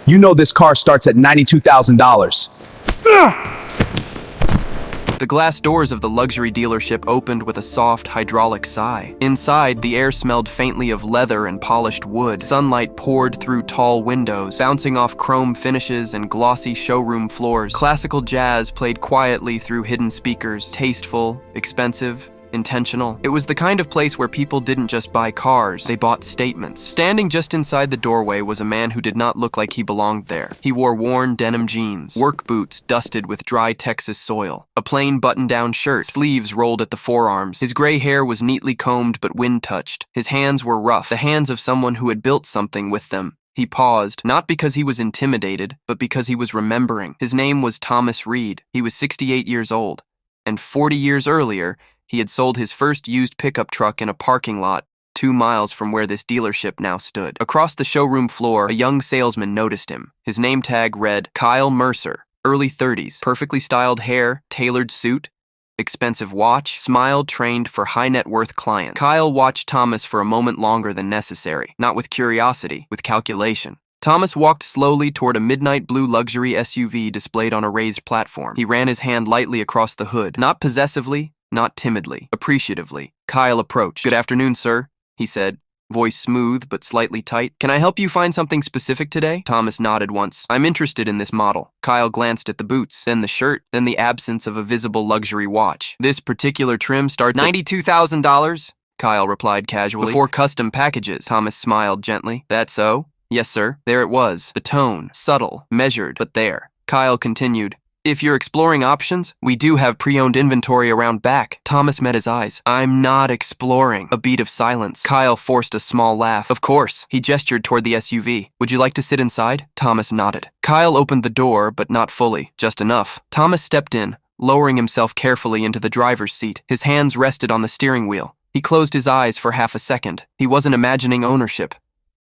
You know this car starts at $92,000. The glass doors of the luxury dealership opened with a soft, hydraulic sigh. Inside, the air smelled faintly of leather and polished wood. Sunlight poured through tall windows, bouncing off chrome finishes and glossy showroom floors. Classical jazz played quietly through hidden speakers, tasteful, expensive, intentional. It was the kind of place where people didn't just buy cars, they bought statements. Standing just inside the doorway was a man who did not look like he belonged there. He wore worn denim jeans, work boots dusted with dry Texas soil, a plain button-down shirt, sleeves rolled at the forearms. His gray hair was neatly combed but wind-touched. His hands were rough, the hands of someone who had built something with them. He paused, not because he was intimidated, but because he was remembering. His name was Thomas Reed. He was 68 years old, and 40 years earlier, he had sold his first used pickup truck in a parking lot 2 miles from where this dealership now stood. Across the showroom floor, a young salesman noticed him. His name tag read Kyle Mercer, early 30s, perfectly styled hair, tailored suit, expensive watch, smile trained for high-net-worth clients. Kyle watched Thomas for a moment longer than necessary, not with curiosity, with calculation. Thomas walked slowly toward a midnight blue luxury SUV displayed on a raised platform. He ran his hand lightly across the hood, not possessively, not timidly, appreciatively. Kyle approached. "Good afternoon, sir," he said, voice smooth but slightly tight. "Can I help you find something specific today?" Thomas nodded once. "I'm interested in this model." Kyle glanced at the boots, then the shirt, then the absence of a visible luxury watch. "This particular trim starts at $92,000, Kyle replied casually. "Before custom packages." Thomas smiled gently. "That so?" "Yes, sir." There it was. The tone, subtle, measured, but there. Kyle continued. "If you're exploring options, we do have pre-owned inventory around back." Thomas met his eyes. "I'm not exploring." A beat of silence. Kyle forced a small laugh. "Of course." He gestured toward the SUV. "Would you like to sit inside?" Thomas nodded. Kyle opened the door, but not fully. Just enough. Thomas stepped in, lowering himself carefully into the driver's seat. His hands rested on the steering wheel. He closed his eyes for half a second. He wasn't imagining ownership.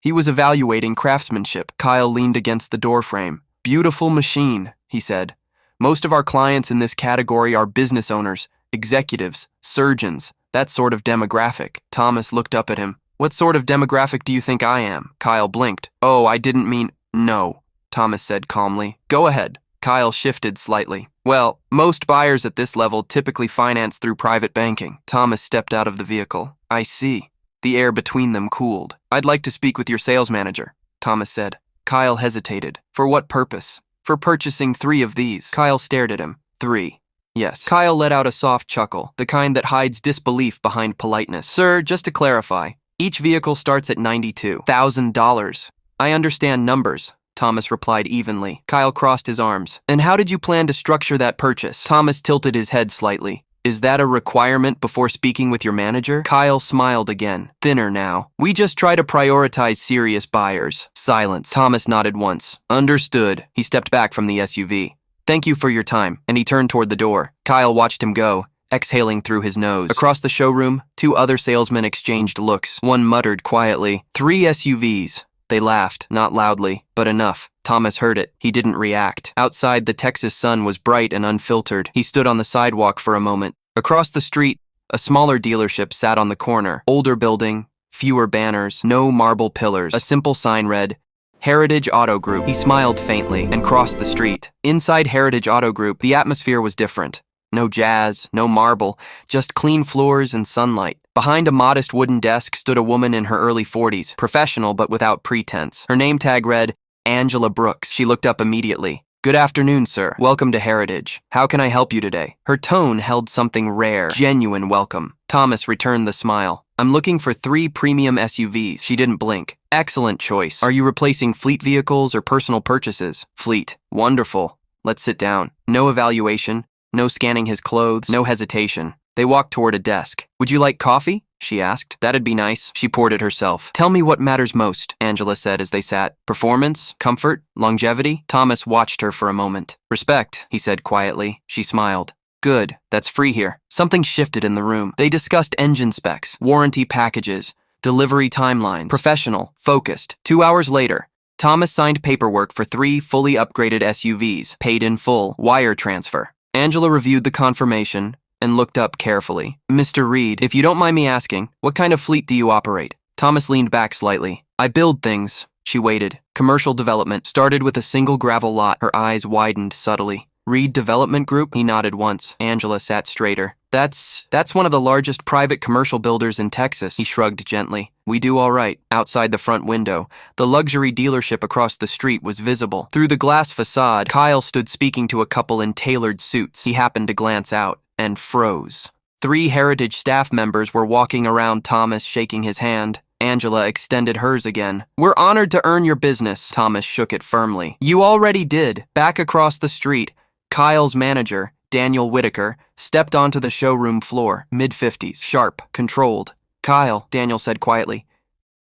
He was evaluating craftsmanship. Kyle leaned against the doorframe. "Beautiful machine," he said. "Most of our clients in this category are business owners, executives, surgeons, that sort of demographic." Thomas looked up at him. "What sort of demographic do you think I am?" Kyle blinked. "Oh, I didn't mean—" "No," Thomas said calmly. "Go ahead." Kyle shifted slightly. "Well, most buyers at this level typically finance through private banking." Thomas stepped out of the vehicle. "I see." The air between them cooled. "I'd like to speak with your sales manager," Thomas said. Kyle hesitated. "For what purpose?" "For purchasing 3 of these." Kyle stared at him. 3. "Yes." Kyle let out a soft chuckle, the kind that hides disbelief behind politeness. "Sir, just to clarify, each vehicle starts at $92,000. "I understand numbers," Thomas replied evenly. Kyle crossed his arms. "And how did you plan to structure that purchase?" Thomas tilted his head slightly. "Is that a requirement before speaking with your manager?" Kyle smiled again, thinner now. "We just try to prioritize serious buyers." Silence. Thomas nodded once. "Understood." He stepped back from the SUV. "Thank you for your time," and he turned toward the door. Kyle watched him go, exhaling through his nose. Across the showroom, 2 other salesmen exchanged looks. One muttered quietly, "3 SUVs." They laughed, not loudly, but enough. Thomas heard it. He didn't react. Outside, the Texas sun was bright and unfiltered. He stood on the sidewalk for a moment. Across the street, a smaller dealership sat on the corner. Older building, fewer banners, no marble pillars. A simple sign read, Heritage Auto Group. He smiled faintly and crossed the street. Inside Heritage Auto Group, the atmosphere was different. No jazz, no marble, just clean floors and sunlight. Behind a modest wooden desk stood a woman in her early 40s, professional but without pretense. Her name tag read, Angela Brooks. She looked up immediately. "Good afternoon, sir. Welcome to Heritage. How can I help you today?" Her tone held something rare, genuine welcome. Thomas returned the smile. "I'm looking for 3 premium SUVs." She didn't blink. "Excellent choice. Are you replacing fleet vehicles or personal purchases?" "Fleet." "Wonderful. Let's sit down." No evaluation, no scanning his clothes, no hesitation. They walked toward a desk. "Would you like coffee?" she asked. "That'd be nice." She poured it herself. "Tell me what matters most," Angela said as they sat. "Performance? Comfort? Longevity?" Thomas watched her for a moment. "Respect," he said quietly. She smiled. "Good. That's free here." Something shifted in the room. They discussed engine specs, warranty packages, delivery timelines. Professional, focused. 2 hours later, Thomas signed paperwork for 3 fully upgraded SUVs, paid in full, wire transfer. Angela reviewed the confirmation and looked up carefully. "Mr. Reed, if you don't mind me asking, what kind of fleet do you operate?" Thomas leaned back slightly. "I build things. She waited. Commercial development started with a single gravel lot. Her eyes widened subtly. Reed Development Group? He nodded once. Angela sat straighter. That's one of the largest private commercial builders in Texas. He shrugged gently. We do all right. Outside the front window, the luxury dealership across the street was visible. Through the glass facade, Kyle stood speaking to a couple in tailored suits. He happened to glance out and froze. 3 Heritage staff members were walking around Thomas, shaking his hand. Angela extended hers again. We're honored to earn your business. Thomas shook it firmly. You already did. Back across the street, Kyle's manager, Daniel Whitaker, stepped onto the showroom floor, mid-50s, sharp, controlled. Kyle, Daniel said quietly.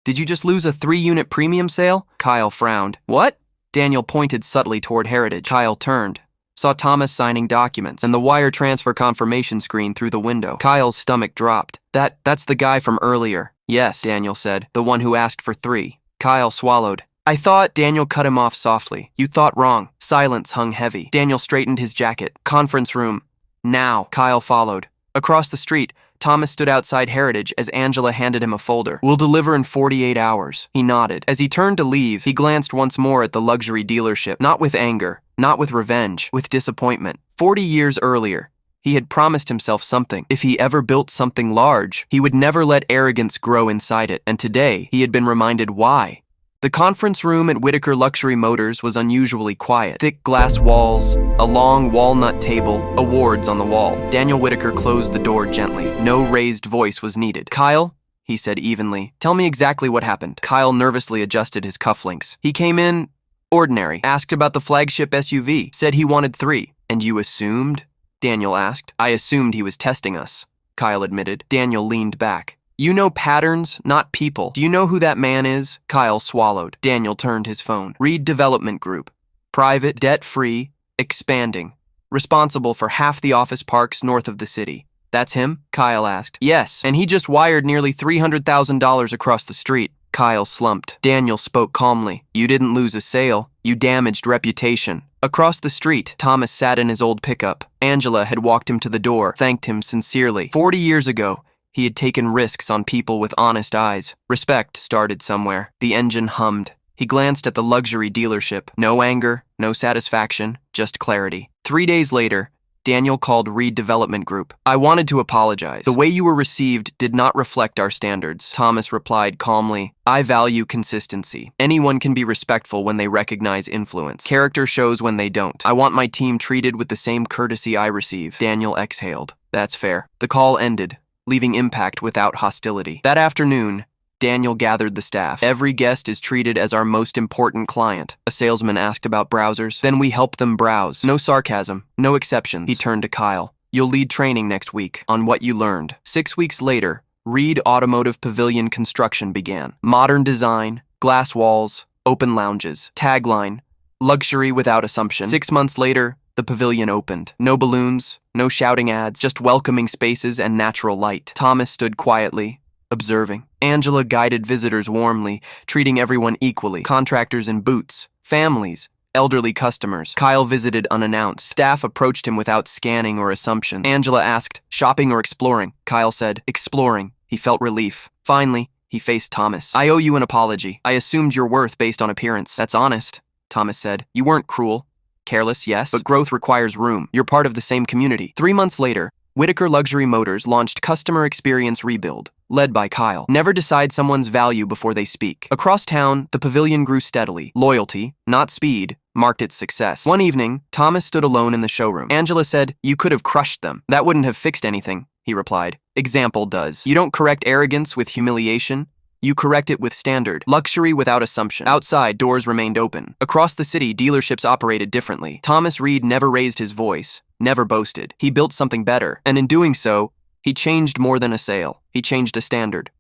Did you just lose a 3-unit premium sale? Kyle frowned. What? Daniel pointed subtly toward Heritage. Kyle turned, saw Thomas signing documents and the wire transfer confirmation screen through the window. Kyle's stomach dropped. That's the guy from earlier. Yes, Daniel said, the one who asked for 3. Kyle swallowed. I thought. Daniel cut him off softly. You thought wrong. Silence hung heavy. Daniel straightened his jacket. Conference room. Now. Kyle followed. Across the street, Thomas stood outside Heritage as Angela handed him a folder. We'll deliver in 48 hours. He nodded. As he turned to leave, he glanced once more at the luxury dealership, not with anger, not with revenge, with disappointment. 40 years earlier, he had promised himself something. If he ever built something large, he would never let arrogance grow inside it. And today, he had been reminded why. The conference room at Whitaker Luxury Motors was unusually quiet. Thick glass walls, a long walnut table, awards on the wall. Daniel Whitaker closed the door gently. No raised voice was needed. Kyle, he said evenly, tell me exactly what happened. Kyle nervously adjusted his cufflinks. He came in ordinary, asked about the flagship SUV, said he wanted 3. And you assumed? Daniel asked. I assumed he was testing us, Kyle admitted. Daniel leaned back. You know patterns, not people. Do you know who that man is? Kyle swallowed. Daniel turned his phone. Reed Development Group. Private, debt-free, expanding. Responsible for half the office parks north of the city. That's him? Kyle asked. Yes, and he just wired nearly $300,000 across the street. Kyle slumped. Daniel spoke calmly. You didn't lose a sale. You damaged reputation. Across the street, Thomas sat in his old pickup. Angela had walked him to the door, thanked him sincerely. 40 years ago, he had taken risks on people with honest eyes. Respect started somewhere. The engine hummed. He glanced at the luxury dealership. No anger, no satisfaction, just clarity. 3 days later, Daniel called Reed Development Group. I wanted to apologize. The way you were received did not reflect our standards. Thomas replied calmly. I value consistency. Anyone can be respectful when they recognize influence. Character shows when they don't. I want my team treated with the same courtesy I receive. Daniel exhaled. That's fair. The call ended, leaving impact without hostility. That afternoon, Daniel gathered the staff. Every guest is treated as our most important client. A salesman asked about browsers. Then we help them browse. No sarcasm, no exceptions. He turned to Kyle. You'll lead training next week on what you learned. 6 weeks later, Reed Automotive Pavilion construction began. Modern design, glass walls, open lounges. Tagline, luxury without assumption. 6 months later, the pavilion opened. No balloons, no shouting ads, just welcoming spaces and natural light. Thomas stood quietly, observing. Angela guided visitors warmly, treating everyone equally. Contractors in boots, families, elderly customers. Kyle visited unannounced. Staff approached him without scanning or assumptions. Angela asked, shopping or exploring? Kyle said, exploring. He felt relief. Finally, he faced Thomas. I owe you an apology. I assumed your worth based on appearance. That's honest, Thomas said. You weren't cruel. Careless, yes, but growth requires room. You're part of the same community. 3 months later, Whitaker Luxury Motors launched Customer Experience Rebuild, led by Kyle. Never decide someone's value before they speak. Across town, the pavilion grew steadily. Loyalty, not speed, marked its success. One evening, Thomas stood alone in the showroom. Angela said, you could have crushed them. That wouldn't have fixed anything, he replied. Example does. You don't correct arrogance with humiliation. You correct it with standard. Luxury without assumption. Outside, doors remained open. Across the city, dealerships operated differently. Thomas Reed never raised his voice, never boasted. He built something better, and in doing so, he changed more than a sale. He changed a standard.